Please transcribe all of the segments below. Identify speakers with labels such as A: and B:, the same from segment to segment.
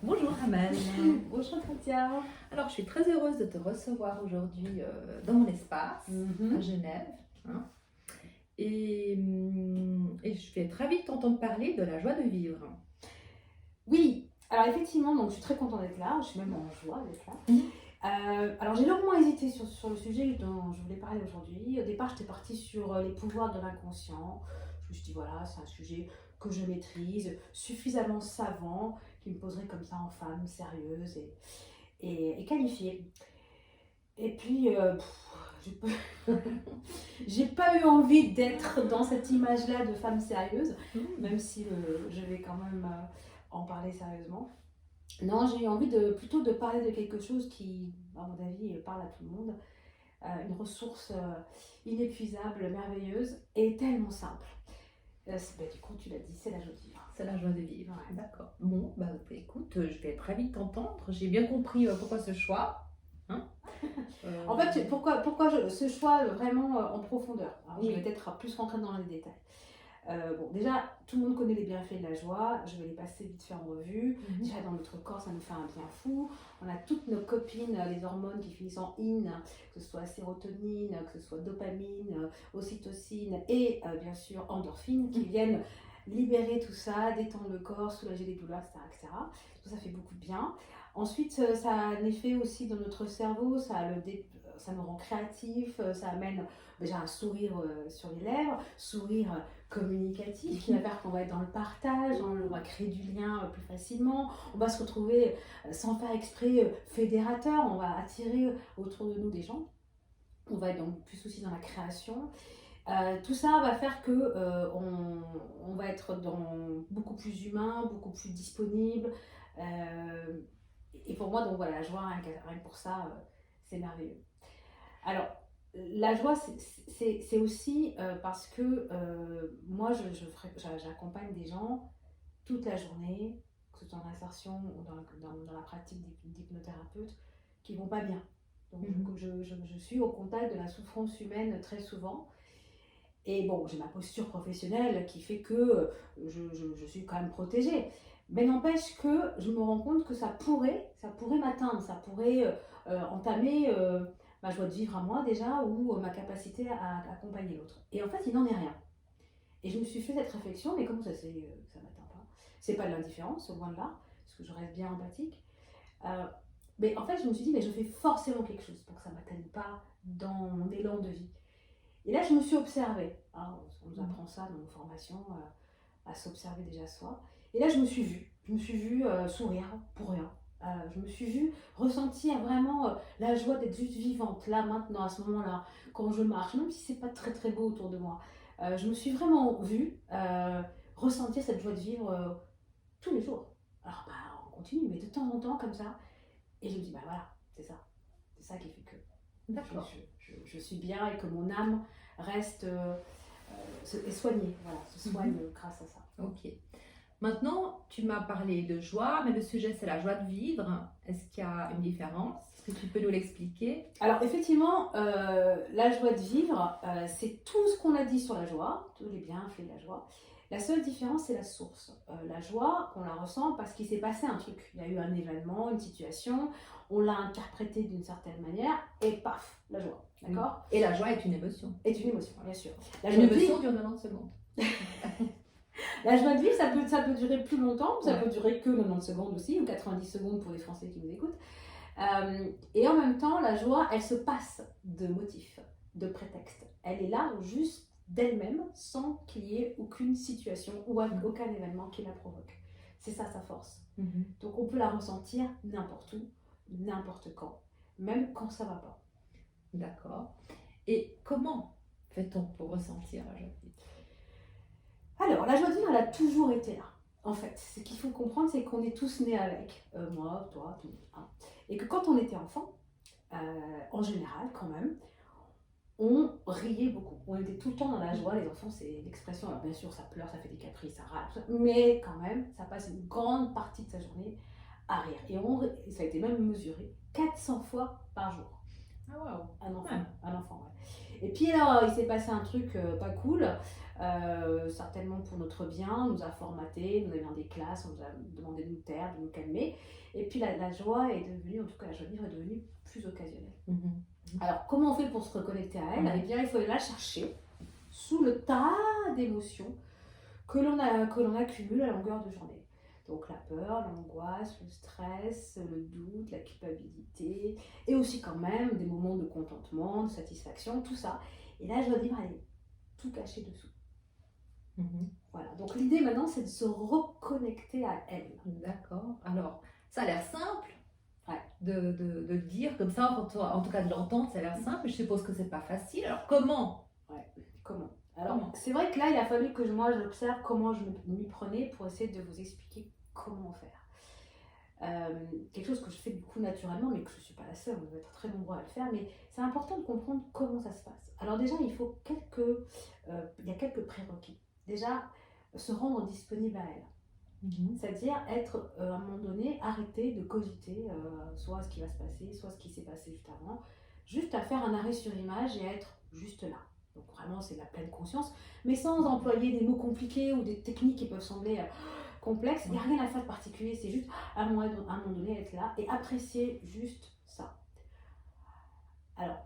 A: Bonjour Amel.
B: Bonjour Katia.
A: Alors je suis très heureuse de te recevoir aujourd'hui dans mon espace à
B: Mhm.
A: Genève. Hein. Et je vais très vite t'entendre parler de la joie de vivre.
B: Oui, alors effectivement, donc je suis très contente d'être là, je suis même en joie d'être là.
A: Mhm.
B: Alors j'ai longuement hésité sur le sujet dont je voulais parler aujourd'hui. Au départ, j'étais partie sur les pouvoirs de l'inconscient. Je me suis dit, voilà, c'est un sujet que je maîtrise, suffisamment savant, qui me poserait comme ça en femme sérieuse et qualifiée. Et puis, j'ai pas... j'ai pas eu envie d'être dans cette image-là de femme sérieuse, même si je vais quand même en parler sérieusement. Non, j'ai eu envie plutôt de parler de quelque chose qui, à mon avis, parle à tout le monde. Une ressource inépuisable, merveilleuse et tellement simple. Du coup, tu l'as dit, c'est la joie de vivre.
A: C'est la joie de vivre.
B: Ouais.
A: D'accord. Bon, bah écoute, je vais très vite t'entendre. J'ai bien compris pourquoi ce choix. Hein.
B: En fait, pourquoi ce choix vraiment en profondeur? Alors, je
A: Oui.
B: vais peut-être plus rentrer dans les détails. Bon, déjà, tout le monde connaît les bienfaits de la joie. Je vais les passer vite fait en revue. Déjà, dans notre corps, ça nous fait un bien fou. On a toutes nos copines, les hormones qui finissent en in, que ce soit sérotonine, que ce soit dopamine, ocytocine et bien sûr endorphine, qui viennent libérer tout ça, détendre le corps, soulager les douleurs, etc., etc. Tout ça fait beaucoup de bien. Ensuite, ça a un effet aussi dans notre cerveau, ça nous rend créatifs, ça amène déjà un sourire sur les lèvres, sourire communicatif qui va faire qu'on va être dans le partage, on va créer du lien plus facilement, on va se retrouver sans faire exprès fédérateur, on va attirer autour de nous des gens, on va être donc plus aussi dans la création. Tout ça va faire que on va être beaucoup plus humain, beaucoup plus disponible. euh, et pour moi, donc voilà, la joie, rien que pour ça, c'est merveilleux. Alors, la joie, c'est aussi parce que moi, j'accompagne des gens toute la journée, que ce soit en insertion ou dans la pratique d'hypnothérapeute, qui vont pas bien. Donc, je suis au contact de la souffrance humaine très souvent. Et bon, j'ai ma posture professionnelle qui fait que je suis quand même protégée. Mais n'empêche que je me rends compte que ça pourrait m'atteindre, ça pourrait entamer ma joie de vivre à moi déjà ou ma capacité à accompagner l'autre. Et en fait, il n'en est rien. Et je me suis fait cette réflexion, mais comment ça c'est que ça m'atteint pas? C'est pas de l'indifférence, au loin de là, parce que je reste bien empathique. Euh, mais en fait, je me suis dit, mais je fais forcément quelque chose pour que ça ne m'atteigne pas dans mon élan de vie. Et là, je me suis observée. Hein, on nous apprend ça dans nos formations, à s'observer déjà soi. Et là, je me suis vue. Je me suis vue sourire pour rien. Je me suis vue ressentir vraiment la joie d'être juste vivante, là, maintenant, à ce moment-là, quand je marche, même si c'est pas très très beau autour de moi. Je me suis vraiment vue ressentir cette joie de vivre tous les jours. Alors, bah, on continue, mais de temps en temps, comme ça. Et je me dis, bah voilà, c'est ça. C'est ça qui fait que
A: D'accord.
B: je suis bien et que mon âme reste est soignée, voilà, se soigne grâce à ça.
A: Ok. Maintenant, tu m'as parlé de joie, mais le sujet c'est la joie de vivre. Est-ce qu'il y a une différence? Est-ce que tu peux nous l'expliquer?
B: Alors effectivement, la joie de vivre, c'est tout ce qu'on a dit sur la joie, tous les bienfaits de la joie. La seule différence, c'est la source. La joie, on la ressent parce qu'il s'est passé un truc. Il y a eu un événement, une situation, on l'a interprété d'une certaine manière, et paf, la joie. D'accord?
A: Et la joie est une émotion.
B: Est une émotion, bien sûr. La
A: Une
B: joie de vivre,
A: émotion dure 90 secondes.
B: La joie de vivre, ça peut durer plus longtemps, ça
A: Ouais.
B: peut durer que 90 secondes aussi, ou 90 secondes pour les Français qui nous écoutent. Et en même temps, la joie, elle se passe de motifs, de prétextes. Elle est là juste d'elle-même, sans qu'il y ait aucune situation ou aucun événement qui la provoque. C'est ça sa force. Donc on peut la ressentir n'importe où, n'importe quand, même quand ça va pas.
A: D'accord. Et comment fait-on pour ressentir la joie de vivre?
B: Alors, la joie de vivre, elle a toujours été là. En fait, ce qu'il faut comprendre, c'est qu'on est tous nés avec, moi, toi, tout le monde. Hein. Et que quand on était enfant, en général, quand même, on riait beaucoup. On était tout le temps dans la joie. Les enfants, c'est l'expression. Alors, bien sûr, ça pleure, ça fait des caprices, ça râle, tout ça, mais quand même, ça passe une grande partie de sa journée à rire. Et ça a été même mesuré 400 fois par jour.
A: Ah waouh.
B: Un enfant,
A: Ouais.
B: un enfant, ouais. Et puis alors, il s'est passé un truc pas cool, certainement pour notre bien, on nous a formaté, nous avions des classes, on nous a demandé de nous taire, de nous calmer. Et puis la joie est devenue, en tout cas la joie de vivre est devenue plus occasionnelle.
A: Mhm.
B: Alors comment on fait pour se reconnecter à elle?
A: Ouais.
B: Eh bien il faut aller la chercher sous le tas d'émotions que l'on accumule à longueur de journée. Donc la peur, l'angoisse, le stress, le doute, la culpabilité, et aussi quand même des moments de contentement, de satisfaction, tout ça. Et là, je dois dire, allez, tout caché dessous.
A: Mhm.
B: Voilà, donc l'idée maintenant, c'est de se reconnecter à elle.
A: D'accord. Alors, ça a l'air simple
B: Ouais.
A: de le dire comme ça, en tout cas de l'entendre, ça a l'air simple. Je suppose que c'est pas facile. Alors, comment?
B: Comment? Alors,
A: Comment?
B: c'est vrai que là, il a fallu que moi, j'observe comment je m'y prenais pour essayer de vous expliquer comment faire. Quelque chose que je fais du coup naturellement, mais que je ne suis pas la seule, on va être très nombreux à le faire, mais c'est important de comprendre comment ça se passe. Alors déjà, il y a quelques prérequis. Déjà, se rendre disponible à elle.
A: Mhm.
B: C'est-à-dire être, à un moment donné, arrêter de cogiter, soit ce qui va se passer, soit ce qui s'est passé juste avant, juste à faire un arrêt sur image et à être juste là. Donc vraiment, c'est de la pleine conscience, mais sans employer des mots compliqués ou des techniques qui peuvent sembler complexe, il n'y a rien à faire de particulier, c'est juste à un moment donné être là et apprécier juste ça. Alors,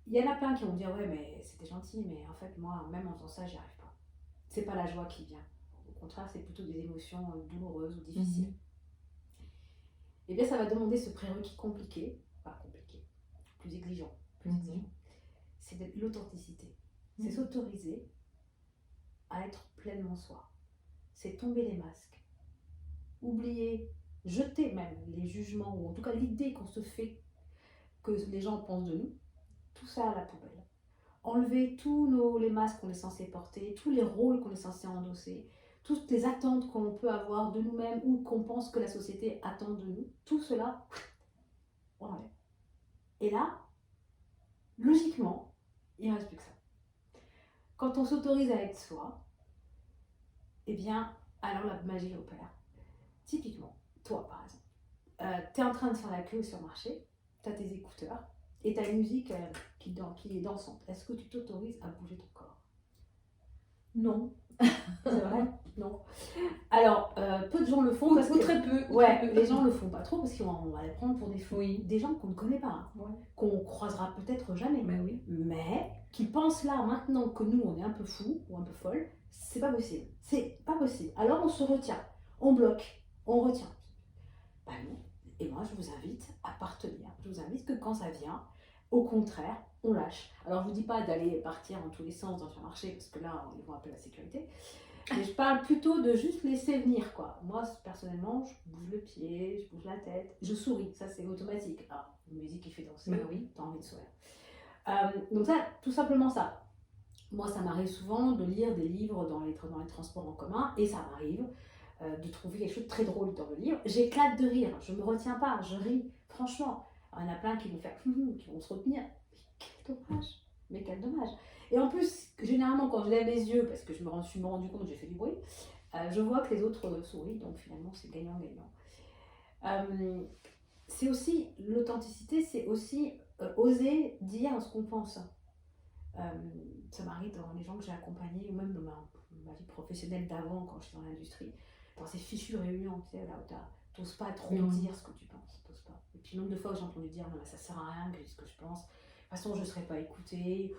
B: il y en a plein qui vont dire ouais mais c'était gentil, mais en fait moi même en faisant ça j'y arrive pas. C'est pas la joie qui vient. Au contraire, c'est plutôt des émotions douloureuses ou difficiles.
A: Mhm.
B: Et bien ça va demander ce prérequis compliqué, plus exigeant,
A: Mhm.
B: c'est de l'authenticité. C'est
A: Mhm.
B: s'autoriser à être pleinement soi. C'est tomber les masques. Oublier, jeter même les jugements ou en tout cas l'idée qu'on se fait que les gens pensent de nous, tout ça à la poubelle. Enlever les masques qu'on est censé porter, tous les rôles qu'on est censé endosser, toutes les attentes qu'on peut avoir de nous-mêmes ou qu'on pense que la société attend de nous, tout cela, on enlève. Et là, logiquement, il ne reste plus que ça. Quand on s'autorise à être soi, eh bien, alors la magie opère. Typiquement, toi par exemple, tu es en train de faire la queue au supermarché, tu as tes écouteurs et tu as une musique qui est dansante. Est-ce que tu t'autorises à bouger ton corps?
A: Non.
B: C'est vrai? Non. Alors, peu de gens le font
A: Ou,
B: parce
A: ou
B: que...
A: très peu. ou
B: Ouais,
A: très peu.
B: les gens le font pas trop parce qu'on va les prendre pour des fous.
A: Oui.
B: Des gens qu'on ne connaît pas, hein,
A: Ouais.
B: qu'on croisera peut-être jamais.
A: Mais oui.
B: Mais qui pensent là, maintenant que nous, on est un peu fous ou un peu folles, c'est pas possible. C'est pas possible. Alors on se retient, on bloque, on retient. Bah non. Et moi, je vous invite à partenir. Je vous invite que quand ça vient, au contraire, on lâche. Alors, je vous dis pas d'aller partir en tous les sens dans un marché, parce que là, ils vont appeler la sécurité. Mais je parle plutôt de juste laisser venir, quoi. Moi, personnellement, je bouge le pied, je bouge la tête, je souris. Ça, c'est automatique. Ah, une musique qui fait danser,
A: Bah oui.
B: t'as envie de sourire. Donc ça, tout simplement ça. Moi, ça m'arrive souvent de lire des livres dans les transports en commun, et ça m'arrive de trouver quelque chose de très drôle dans le livre. J'éclate de rire, je ne me retiens pas, je ris, franchement. Alors, il y en a plein qui vont faire, qui vont se retenir. Mais quel dommage, mais quel dommage. Et en plus, généralement, quand je lève les yeux, parce que je me suis rendu compte que j'ai fait du bruit, je vois que les autres sourient, donc finalement, c'est gagnant-gagnant. C'est aussi, l'authenticité, c'est aussi oser dire ce qu'on pense. Ça m'arrive dans les gens que j'ai accompagnés, ou même dans ma vie professionnelle d'avant, quand j'étais dans l'industrie, dans ces fichues réunions, tu sais, là où t'oses pas trop dire ce que tu penses, t'oses pas. Et puis, nombre de fois, j'ai entendu dire, non, mais ça sert à rien que je dise ce que je pense, de toute façon, je ne serai pas écoutée,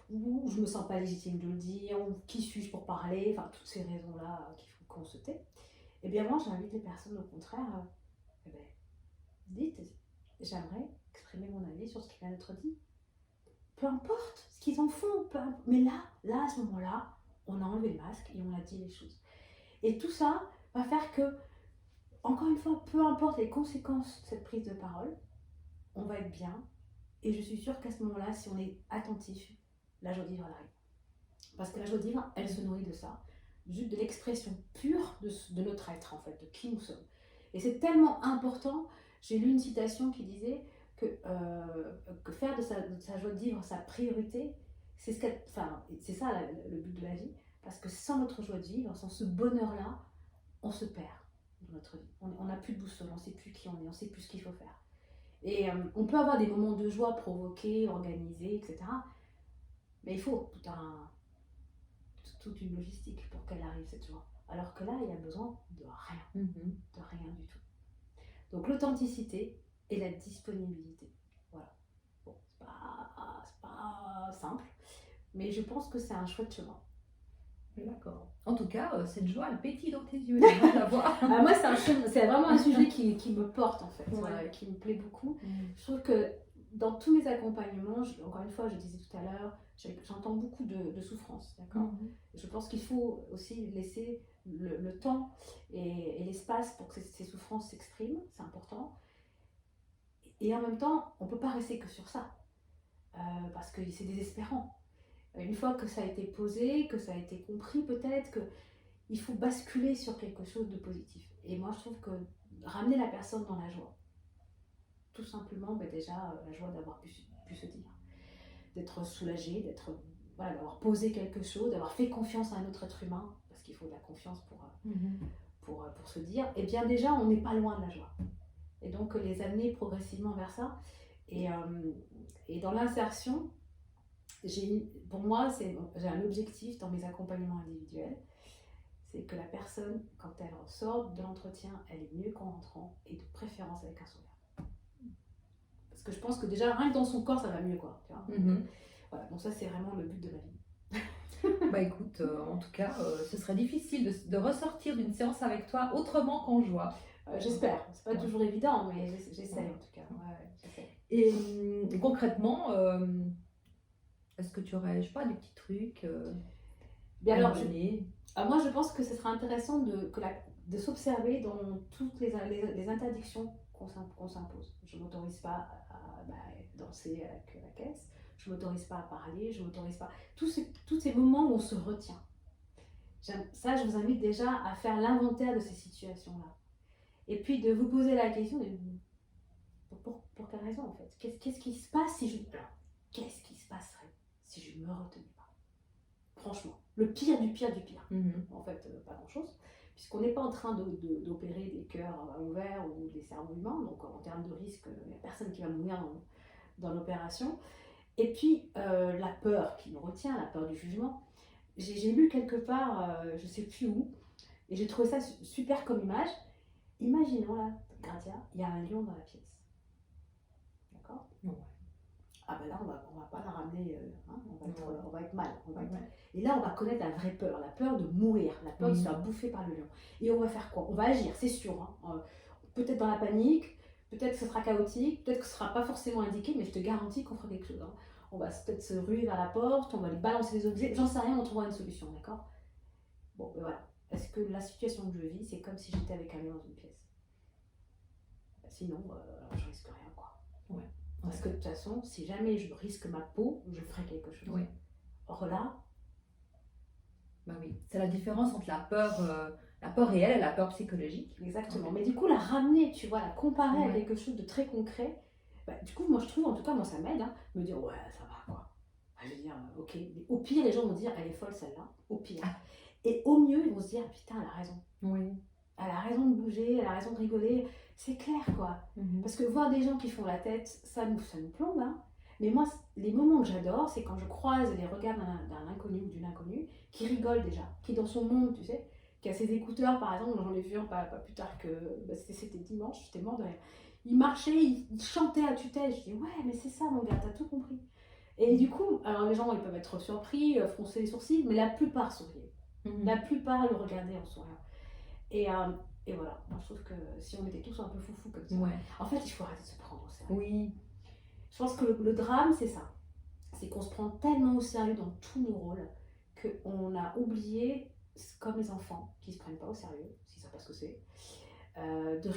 B: ou je me sens pas légitime de le dire, ou qui suis-je pour parler, enfin, toutes ces raisons-là qui font qu'on se tait. Et bien, moi, j'invite les personnes, au contraire, eh ben, dites, j'aimerais exprimer mon avis sur ce qui vient d'être dit. Peu importe ce qu'ils en font, mais là, à ce moment-là, on a enlevé le masque et on a dit les choses. Et tout ça va faire que, encore une fois, peu importe les conséquences de cette prise de parole, on va être bien. Et je suis sûre qu'à ce moment-là, si on est attentif, la joie de vivre, elle arrive. Parce que la joie de vivre, elle se nourrit de ça, juste de l'expression pure de notre être, en fait, de qui nous sommes. Et c'est tellement important. J'ai lu une citation qui disait que faire de sa joie de vivre sa priorité, c'est ça le but de la vie. Parce que sans notre joie de vivre, sans ce bonheur-là, on se perd dans notre vie. On n'a plus de boussole, on ne sait plus qui on est, on ne sait plus ce qu'il faut faire. Et on peut avoir des moments de joie provoqués, organisés, etc. Mais il faut toute une logistique pour qu'elle arrive, cette joie. Alors que là, il y a besoin de rien, de rien du tout. Donc l'authenticité et la disponibilité. Voilà. Bon, c'est pas simple, mais je pense que c'est un chouette chemin.
A: D'accord. En tout cas, cette joie, elle pétille dans tes yeux. Là, je la vois.
B: Moi, c'est vraiment un sujet qui me porte, en fait, qui me plaît beaucoup. Je trouve que dans tous mes accompagnements, encore une fois, je disais tout à l'heure, j'entends beaucoup de souffrance, d'accord. Je pense qu'il faut aussi laisser le temps et l'espace pour que ces souffrances s'expriment, c'est important. Et en même temps, on ne peut pas rester que sur ça, parce que c'est désespérant. Une fois que ça a été posé, que ça a été compris peut-être, qu'il faut basculer sur quelque chose de positif. Et moi, je trouve que ramener la personne dans la joie, tout simplement, déjà, la joie d'avoir pu se dire, d'être soulagé, d'avoir posé quelque chose, d'avoir fait confiance à un autre être humain, parce qu'il faut de la confiance pour se dire, et bien déjà, on n'est pas loin de la joie. Et donc, les amener progressivement vers ça. Et dans l'insertion, pour moi, j'ai un objectif dans mes accompagnements individuels, c'est que la personne, quand elle ressort de l'entretien, elle est mieux qu'en rentrant, et de préférence avec un sourire. Parce que je pense que déjà, rien que dans son corps, ça va mieux, quoi. Tu vois. Voilà, donc ça, c'est vraiment le but de ma vie.
A: Bah écoute, en tout cas, ce serait difficile de ressortir d'une séance avec toi autrement qu'en joie.
B: J'espère, c'est pas toujours évident, mais j'essaie en tout cas. J'essaie.
A: Et concrètement, est-ce que tu aurais, je sais pas, des petits trucs
B: Bien alors, moi je pense que ce serait intéressant de s'observer dans toutes les interdictions qu'on s'impose. Je ne m'autorise pas à danser avec la caisse, je ne m'autorise pas à parler, je ne m'autorise pas. Tous ces moments où on se retient. Ça, je vous invite déjà à faire l'inventaire de ces situations-là. Et puis de vous poser la question, pour quelle raison en fait? Qu'est-ce qui se passe qu'est-ce qui se passerait si je ne me retenais pas? Franchement, le pire du pire du pire. En fait, pas grand-chose, puisqu'on n'est pas en train d'opérer des cœurs ouverts ou des cerveaux humains, donc en termes de risque, il n'y a personne qui va mourir dans l'opération. Et puis, la peur qui nous retient, la peur du jugement. J'ai lu quelque part, je ne sais plus où, et j'ai trouvé ça super comme image. Imaginons là, Gratia, il y a un lion dans la pièce. D'accord ? Ah ben là, on va pas la ramener, on va être mal. Et là, on va connaître la vraie peur, la peur de mourir, la peur de se faire bouffer par le lion. Et on va faire quoi? On va agir, c'est sûr. Peut-être dans la panique, peut-être que ce sera chaotique, peut-être que ce ne sera pas forcément indiqué, mais je te garantis qu'on fera quelque chose. On va peut-être se ruer vers la porte, on va lui balancer des objets, j'en sais rien, on trouvera une solution, d'accord? Bon, ben voilà. Est-ce que la situation que je vis, c'est comme si j'étais avec un lion dans une pièce? Sinon, je risque rien, quoi. Parce que de toute façon, si jamais je risque ma peau, je ferai quelque chose. Or là...
A: Bah oui, c'est la différence entre la peur réelle et la peur psychologique.
B: Exactement. Mais du coup, la ramener, tu vois, la comparer à quelque chose de très concret, du coup, moi je trouve, en tout cas, moi ça m'aide, me dire, ouais, ça va, quoi. Je veux dire, ok. Mais au pire, les gens vont dire, elle est folle celle-là, au pire. Et au mieux, ils vont se dire, putain, elle a raison. Elle a raison de bouger, elle a raison de rigoler. C'est clair, quoi. Parce que voir des gens qui font la tête, ça nous plombe. Mais moi, les moments que j'adore, c'est quand je croise les regards d'un inconnu ou d'une inconnue qui rigole déjà, qui est dans son monde, tu sais, qui a ses écouteurs, par exemple. J'en ai vu un pas plus tard que... c'était dimanche, j'étais mort de rire. Il marchait, il chantait à tue-tête. Je dis, ouais, mais c'est ça, mon gars, t'as tout compris. Et du coup, alors les gens, ils peuvent être surpris, froncer les sourcils, mais la plupart souriaient. La plupart le regardaient en souriant. Et voilà, moi je trouve que si on était tous un peu foufou comme ça, en fait il faut arrêter de se prendre au sérieux. Je pense que le drame c'est ça, c'est qu'on se prend tellement au sérieux dans tous nos rôles qu'on a oublié, comme les enfants qui ne se prennent pas au sérieux, s'ils ne savent pas ce que c'est, de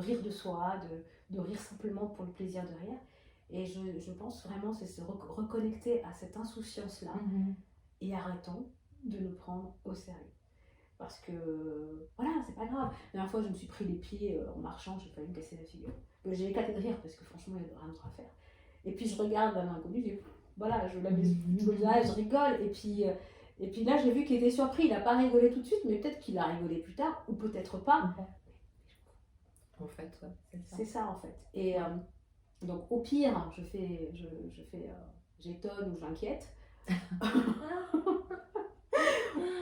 B: rire de soi, de rire simplement pour le plaisir de rire. Et je pense vraiment c'est se reconnecter à cette insouciance-là et arrêtons de nous prendre au sérieux. Parce que, voilà, c'est pas grave. La dernière fois, je me suis pris les pieds en marchant, j'ai failli me casser la figure. J'ai éclaté de rire parce que franchement, il n'y a rien d'autre à faire. Et puis, je regarde un inconnu, je dis, voilà, je lève le visage, je rigole. Et puis là, j'ai vu qu'il était surpris. Il n'a pas rigolé tout de suite, mais peut-être qu'il a rigolé plus tard, ou peut-être pas.
A: En fait, ouais, c'est ça.
B: C'est ça en fait. Et donc au pire, j'étonne ou j'inquiète.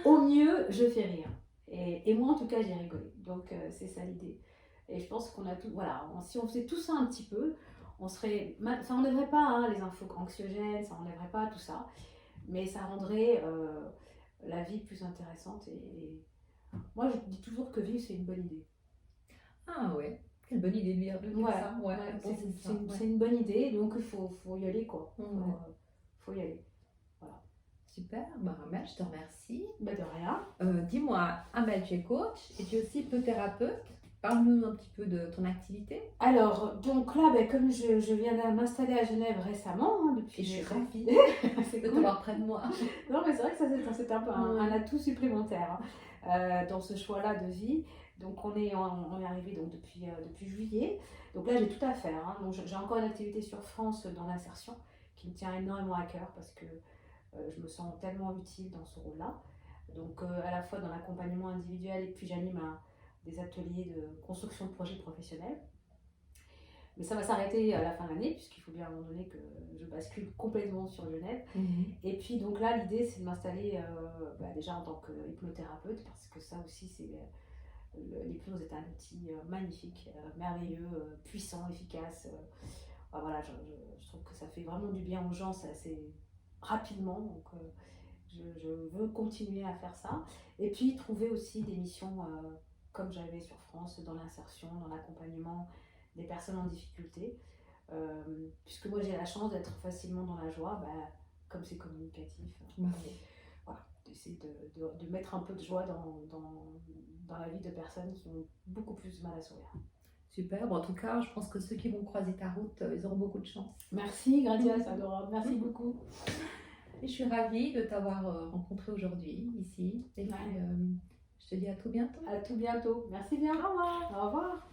B: Au mieux, je fais rire. Et moi, en tout cas, j'ai rigolé. Donc, c'est ça l'idée. Et je pense qu'on a tout. Voilà, si on faisait tout ça un petit peu, on serait. Ça n'enlèverait pas hein, les infos anxiogènes, ça n'enlèverait pas tout ça. Mais ça rendrait la vie plus intéressante. Et moi, je dis toujours que vivre, c'est une bonne idée.
A: Ah ouais, quelle bonne idée de dire
B: Ouais,
A: ça. Ouais,
B: ouais,
A: bon, c'est ça.
B: c'est une bonne idée. Donc, faut y aller, quoi.
A: Ouais.
B: Faut y aller.
A: Super, bah, Amel, je te remercie.
B: Bah, de rien.
A: Dis-moi, Amel, tu es coach et tu es aussi hypnothérapeute. Parle-nous un petit peu de ton activité.
B: Alors, donc là, comme je viens de m'installer à Genève récemment, hein, depuis.
A: Et je suis ravie
B: C'est
A: de
B: cool.
A: t'avoir près de moi.
B: Non, mais c'est vrai que ça, c'est un peu un atout supplémentaire hein, dans ce choix-là de vie. Donc, on est arrivé donc, depuis juillet. Donc là, j'ai tout à faire. Hein. Donc, j'ai encore une activité sur France dans l'insertion qui me tient énormément à cœur parce que je me sens tellement utile dans ce rôle-là. Donc, à la fois dans l'accompagnement individuel et puis j'anime des ateliers de construction de projets professionnels. Mais ça va s'arrêter à la fin de l'année, puisqu'il faut bien à un moment donné que je bascule complètement sur Genève. Et puis donc là, l'idée, c'est de m'installer déjà en tant qu'hypnothérapeute, parce que ça aussi, l'hypnose est un outil magnifique, merveilleux, puissant, efficace. Voilà, je trouve que ça fait vraiment du bien aux gens, c'est assez rapidement. Donc je veux continuer à faire ça. Et puis trouver aussi des missions comme j'avais sur France, dans l'insertion, dans l'accompagnement des personnes en difficulté. Puisque moi j'ai la chance d'être facilement dans la joie, comme c'est communicatif. Voilà, d'essayer de mettre un peu de joie dans la vie de personnes qui ont beaucoup plus de mal à sourire.
A: Super, bon, en tout cas, je pense que ceux qui vont croiser ta route, ils auront beaucoup de chance.
B: Merci, Gradia, c'est adorable. Merci beaucoup.
A: Et je suis ravie de t'avoir rencontré aujourd'hui, ici. Et puis, je te dis à tout bientôt.
B: À tout bientôt. Merci bien.
A: Au revoir.
B: Au revoir.